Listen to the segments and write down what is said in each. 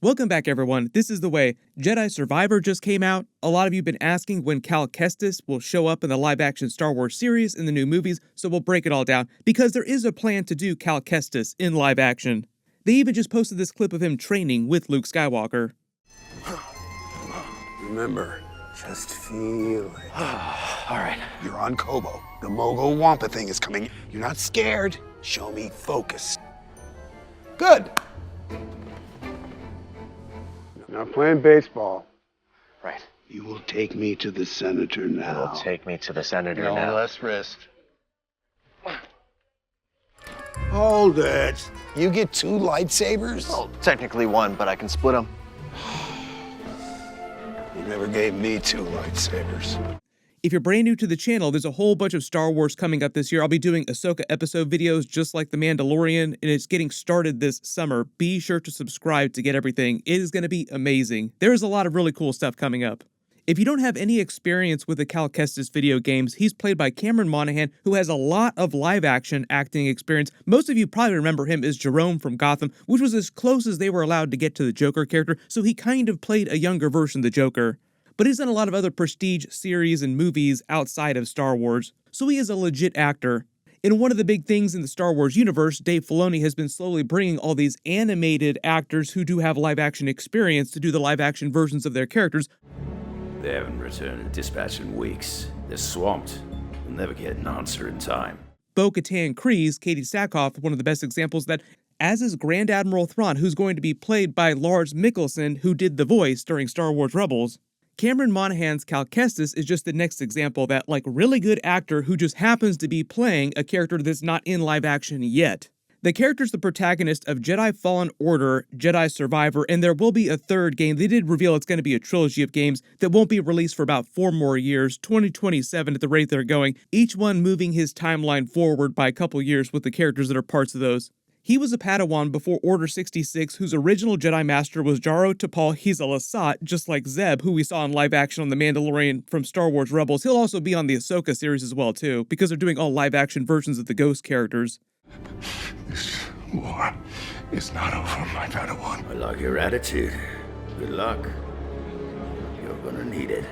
Welcome back, everyone. This is The Way. Jedi Survivor just came out. A lot of you have been asking when Cal Kestis will show up in the live-action Star Wars series in the new movies, so we'll break it all down, because there is a plan to do Cal Kestis in live action. They even just posted this clip of him training with Luke Skywalker. Remember, just feel it. All right. You're on Kobo. The Mogul Wampa thing is coming. You're not scared. Show me focus. Good. Not playing baseball. Right. You will take me to the senator now. You will take me to the senator No now. less risk. Hold it. You get 2 lightsabers? Well, technically 1, but I can split them. You never gave me 2 lightsabers. If you're brand new to the channel, there's a whole bunch of Star Wars coming up this year. I'll be doing Ahsoka episode videos just like The Mandalorian, and it's getting started this summer. Be sure to subscribe to get everything. It is going to be amazing. There's a lot of really cool stuff coming up. If you don't have any experience with the Cal Kestis video games, he's played by Cameron Monaghan, who has a lot of live-action acting experience. Most of you probably remember him as Jerome from Gotham, which was as close as they were allowed to get to the Joker character, so he kind of played a younger version of the Joker. But he's done a lot of other prestige series and movies outside of Star Wars, so he is a legit actor. And one of the big things in the Star Wars universe, Dave Filoni has been slowly bringing all these animated actors who do have live-action experience to do the live-action versions of their characters. They haven't returned a dispatch in weeks. They're swamped. We'll never get an answer in time. Bo-Katan Kryze, Katie Sackhoff, one of the best examples of that, as is Grand Admiral Thrawn, who's going to be played by Lars Mikkelsen, who did the voice during Star Wars Rebels. Cameron Monaghan's Cal Kestis is just the next example of that, like, really good actor who just happens to be playing a character that's not in live action yet. The character's the protagonist of Jedi Fallen Order, Jedi Survivor, and there will be a third game. They did reveal it's going to be a trilogy of games that won't be released for about 4 more years, 2027 at the rate they're going, each one moving his timeline forward by a couple years with the characters that are parts of those. He was a Padawan before Order 66, whose original Jedi Master was Jaro Tapal Hizal Assat, just like Zeb, who we saw in live action on The Mandalorian from Star Wars Rebels. He'll also be on the Ahsoka series as well, too, because they're doing all live action versions of the Ghost characters. This war is not over, my Padawan. I like your attitude. Good luck. You're gonna need it.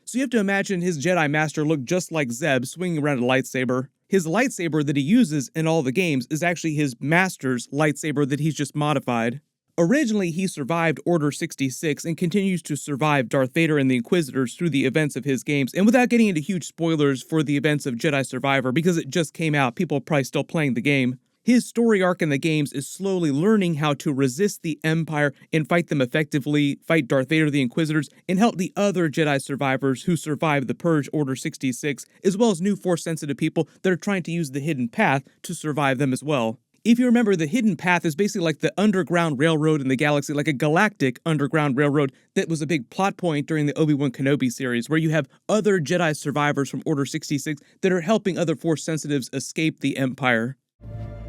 So you have to imagine his Jedi Master looked just like Zeb, swinging around a lightsaber. His lightsaber that he uses in all the games is actually his master's lightsaber that he's just modified. Originally, he survived Order 66 and continues to survive Darth Vader and the Inquisitors through the events of his games. And without getting into huge spoilers for the events of Jedi Survivor, because it just came out, people are probably still playing the game. His story arc in the games is slowly learning how to resist the Empire and fight them effectively, fight Darth Vader, the Inquisitors, and help the other Jedi survivors who survived the Purge Order 66, as well as new Force-sensitive people that are trying to use the Hidden Path to survive them as well. If you remember, the Hidden Path is basically like the underground railroad in the galaxy, like a galactic underground railroad that was a big plot point during the Obi-Wan Kenobi series, where you have other Jedi survivors from Order 66 that are helping other Force-sensitives escape the Empire.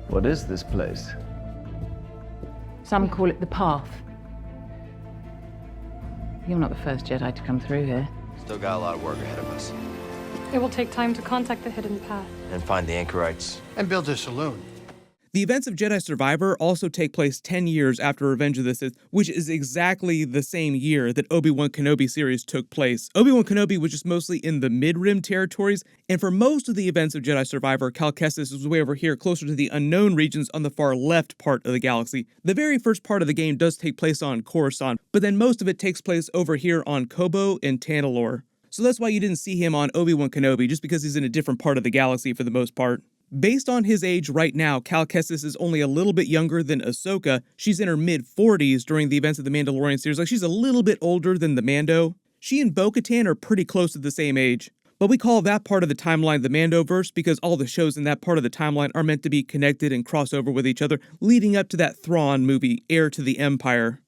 What is this place? Some call it the Path. You're not the first Jedi to come through here. Still got a lot of work ahead of us. It will take time to contact the Hidden Path. And find the anchorites. And build a saloon. The events of Jedi Survivor also take place 10 years after Revenge of the Sith, which is exactly the same year that Obi-Wan Kenobi series took place. Obi-Wan Kenobi was just mostly in the mid-rim territories, and for most of the events of Jedi Survivor, Cal Kestis was way over here, closer to the unknown regions on the far left part of the galaxy. The very first part of the game does take place on Coruscant, but then most of it takes place over here on Kobo and Tanalorr. So that's why you didn't see him on Obi-Wan Kenobi, just because he's in a different part of the galaxy for the most part. Based on his age right now, Cal Kestis is only a little bit younger than Ahsoka. She's in her mid-40s during the events of the Mandalorian series. Like, she's a little bit older than the Mando. She and Bo-Katan are pretty close to the same age. But we call that part of the timeline the Mandoverse because all the shows in that part of the timeline are meant to be connected and cross over with each other, leading up to that Thrawn movie, Heir to the Empire.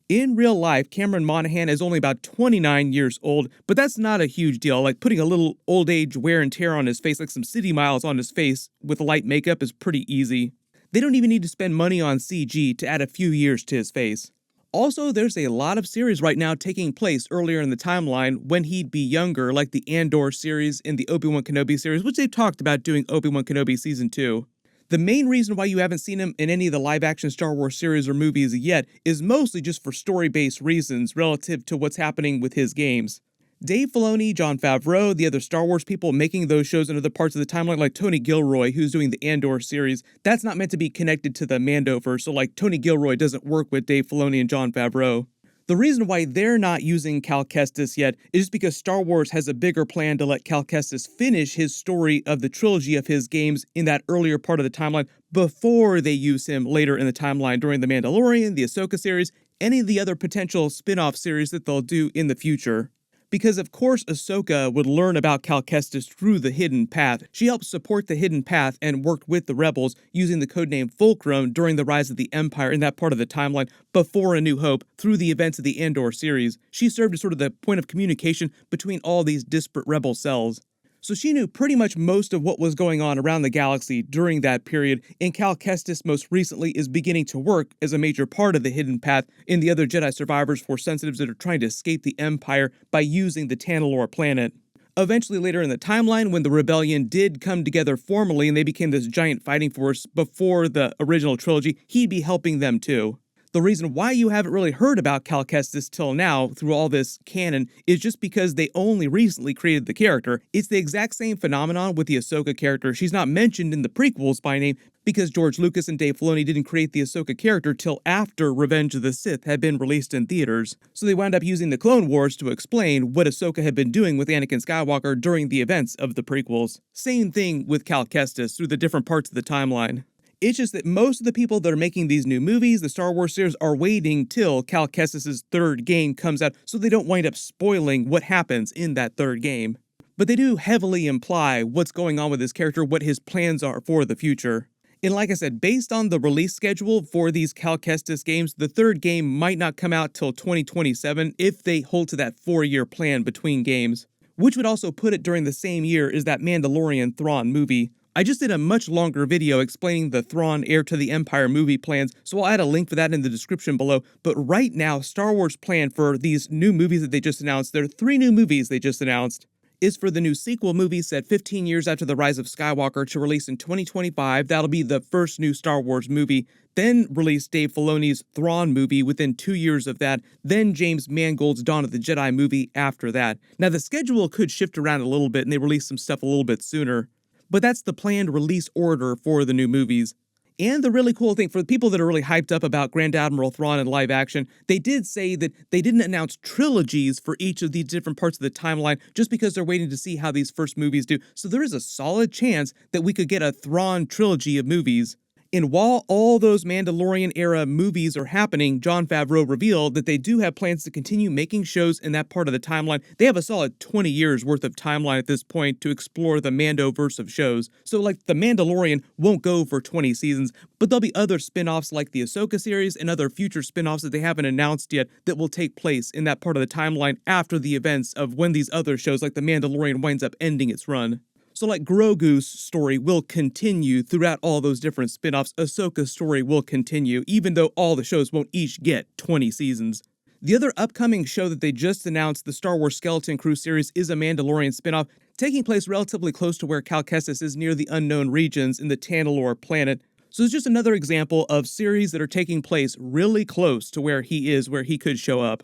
In real life, Cameron Monaghan is only about 29 years old, but that's not a huge deal. Like, putting a little old age wear and tear on his face, like some city miles on his face with light makeup, is pretty easy. They don't even need to spend money on CG to add a few years to his face. Also, there's a lot of series right now taking place earlier in the timeline when he'd be younger, like the Andor series and the Obi-Wan Kenobi series, which they've talked about doing Obi-Wan Kenobi Season 2. The main reason why you haven't seen him in any of the live-action Star Wars series or movies yet is mostly just for story-based reasons relative to what's happening with his games. Dave Filoni, Jon Favreau, the other Star Wars people making those shows in other parts of the timeline, like Tony Gilroy, who's doing the Andor series, that's not meant to be connected to the Mandoverse, so like Tony Gilroy doesn't work with Dave Filoni and Jon Favreau. The reason why they're not using Cal Kestis yet is just because Star Wars has a bigger plan to let Cal Kestis finish his story of the trilogy of his games in that earlier part of the timeline before they use him later in the timeline during The Mandalorian, the Ahsoka series, any of the other potential spin-off series that they'll do in the future. Because of course Ahsoka would learn about Cal Kestis through the Hidden Path. She helped support the Hidden Path and worked with the Rebels using the codename Fulcrum during the rise of the Empire in that part of the timeline before A New Hope through the events of the Andor series. She served as sort of the point of communication between all these disparate Rebel cells. So she knew pretty much most of what was going on around the galaxy during that period, and Cal Kestis most recently is beginning to work as a major part of the Hidden Path in the other Jedi survivors Force sensitives that are trying to escape the Empire by using the Tanalorr planet. Eventually later in the timeline, when the rebellion did come together formally and they became this giant fighting force before the original trilogy, he'd be helping them too. The reason why you haven't really heard about Cal Kestis till now through all this canon is just because they only recently created the character. It's the exact same phenomenon with the Ahsoka character. She's not mentioned in the prequels by name because George Lucas and Dave Filoni didn't create the Ahsoka character till after Revenge of the Sith had been released in theaters. So they wound up using the Clone Wars to explain what Ahsoka had been doing with Anakin Skywalker during the events of the prequels. Same thing with Cal Kestis through the different parts of the timeline. It's just that most of the people that are making these new movies, the Star Wars series, are waiting till Cal Kestis' third game comes out so they don't wind up spoiling what happens in that third game. But they do heavily imply what's going on with his character, what his plans are for the future. And like I said, based on the release schedule for these Cal Kestis games, the third game might not come out till 2027 if they hold to that 4-year plan between games, which would also put it during the same year as that Mandalorian Thrawn movie. I just did a much longer video explaining the Thrawn Heir to the Empire movie plans, so I'll add a link for that in the description below. But right now, Star Wars' plan for these new movies that they just announced, there are 3 new movies they just announced, is for the new sequel movie set 15 years after the rise of Skywalker to release in 2025. That'll be the first new Star Wars movie. Then release Dave Filoni's Thrawn movie within 2 years of that. Then James Mangold's Dawn of the Jedi movie after that. Now the schedule could shift around a little bit and they release some stuff a little bit sooner. But that's the planned release order for the new movies. And the really cool thing, for the people that are really hyped up about Grand Admiral Thrawn in live action, they did say that they didn't announce trilogies for each of these different parts of the timeline just because they're waiting to see how these first movies do. So there is a solid chance that we could get a Thrawn trilogy of movies. And while all those Mandalorian-era movies are happening, Jon Favreau revealed that they do have plans to continue making shows in that part of the timeline. They have a solid 20 years worth of timeline at this point to explore the Mandoverse of shows. So like The Mandalorian won't go for 20 seasons, but there'll be other spin-offs like the Ahsoka series and other future spin-offs that they haven't announced yet that will take place in that part of the timeline after the events of when these other shows like The Mandalorian winds up ending its run. So like Grogu's story will continue throughout all those different spin-offs, Ahsoka's story will continue, even though all the shows won't each get 20 seasons. The other upcoming show that they just announced, the Star Wars Skeleton Crew series, is a Mandalorian spin-off, taking place relatively close to where Cal Kestis is near the unknown regions in the Tanalorr planet. So it's just another example of series that are taking place really close to where he is, where he could show up.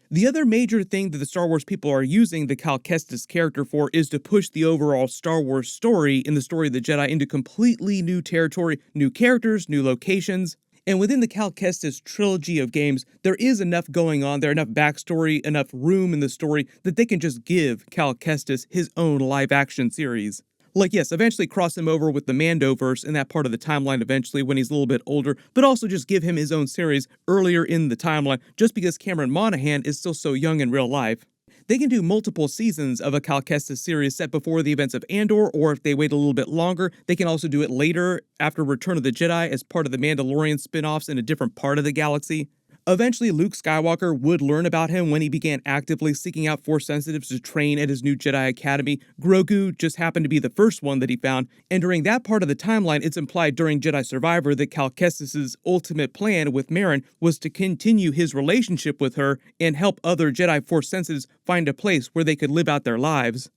The other major thing that the Star Wars people are using the Cal Kestis character for is to push the overall Star Wars story in the story of the Jedi into completely new territory, new characters, new locations. And within the Cal Kestis trilogy of games, there is enough going on there, enough backstory, enough room in the story that they can just give Cal Kestis his own live-action series. Like, yes, eventually cross him over with the Mandoverse in that part of the timeline eventually when he's a little bit older, but also just give him his own series earlier in the timeline just because Cameron Monaghan is still so young in real life. They can do multiple seasons of a Cal Kestis series set before the events of Andor, or if they wait a little bit longer, they can also do it later after Return of the Jedi as part of the Mandalorian spin-offs in a different part of the galaxy. Eventually, Luke Skywalker would learn about him when he began actively seeking out Force sensitives to train at his new Jedi Academy. Grogu just happened to be the first one that he found, and during that part of the timeline, it's implied during Jedi Survivor that Cal Kestis' ultimate plan with Merrin was to continue his relationship with her and help other Jedi Force sensitives find a place where they could live out their lives.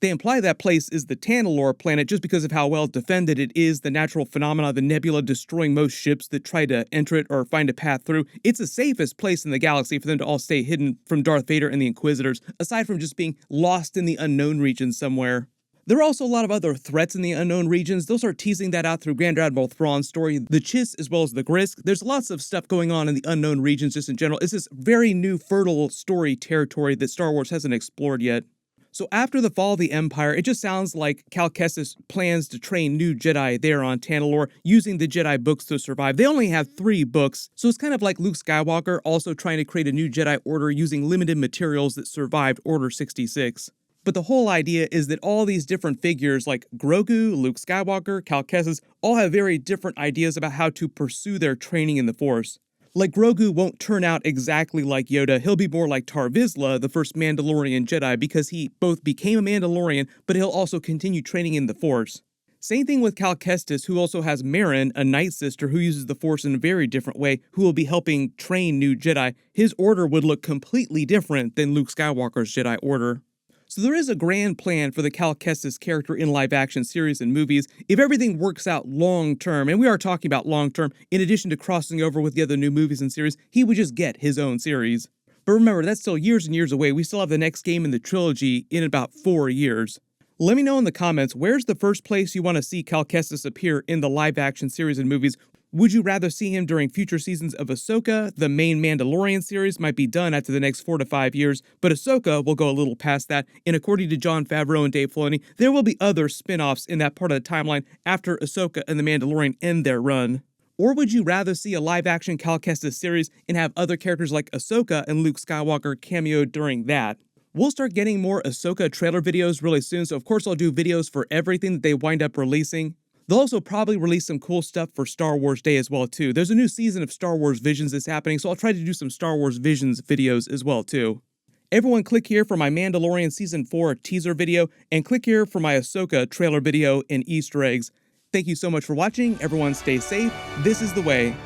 They imply that place is the Tanalorr planet just because of how well defended it is, the natural phenomena of the nebula destroying most ships that try to enter it or find a path through. It's the safest place in the galaxy for them to all stay hidden from Darth Vader and the Inquisitors, aside from just being lost in the unknown regions somewhere. There are also a lot of other threats in the unknown regions. They'll start teasing that out through Grand Admiral Thrawn's story, the Chiss as well as the Grisk. There's lots of stuff going on in the unknown regions just in general. It's this very new, fertile story territory that Star Wars hasn't explored yet. So after the fall of the Empire, it just sounds like Cal Kestis plans to train new Jedi there on Tanalorr, using the Jedi books to survive. They only have 3 books, so it's kind of like Luke Skywalker also trying to create a new Jedi Order using limited materials that survived Order 66. But the whole idea is that all these different figures like Grogu, Luke Skywalker, Cal Kestis all have very different ideas about how to pursue their training in the Force. Like Grogu won't turn out exactly like Yoda, he'll be more like Tar Vizsla, the first Mandalorian Jedi, because he both became a Mandalorian, but he'll also continue training in the Force. Same thing with Cal Kestis, who also has Merrin, a Night Sister who uses the Force in a very different way, who will be helping train new Jedi. His order would look completely different than Luke Skywalker's Jedi Order. So there is a grand plan for the Cal Kestis character in live-action series and movies if everything works out long-term, and we are talking about long-term. In addition to crossing over with the other new movies and series, he would just get his own series. But remember, that's still years and years away. We still have the next game in the trilogy in about 4 years. Let me know in the comments, where's the first place you want to see Cal Kestis appear in the live-action series and movies? Would you rather see him during future seasons of Ahsoka? The main Mandalorian series might be done after the next 4 to 5 years, but Ahsoka will go a little past that, and according to Jon Favreau and Dave Filoni, there will be other spin-offs in that part of the timeline after Ahsoka and The Mandalorian end their run. Or would you rather see a live-action Cal Kestis series and have other characters like Ahsoka and Luke Skywalker cameo during that? We'll start getting more Ahsoka trailer videos really soon, so of course I'll do videos for everything that they wind up releasing. They'll also probably release some cool stuff for Star Wars Day as well too. There's a new season of Star Wars Visions that's happening, so I'll try to do some Star Wars Visions videos as well too. Everyone click here for my Mandalorian Season 4 teaser video, and click here for my Ahsoka trailer video and Easter eggs. Thank you so much for watching. Everyone stay safe. This is the way.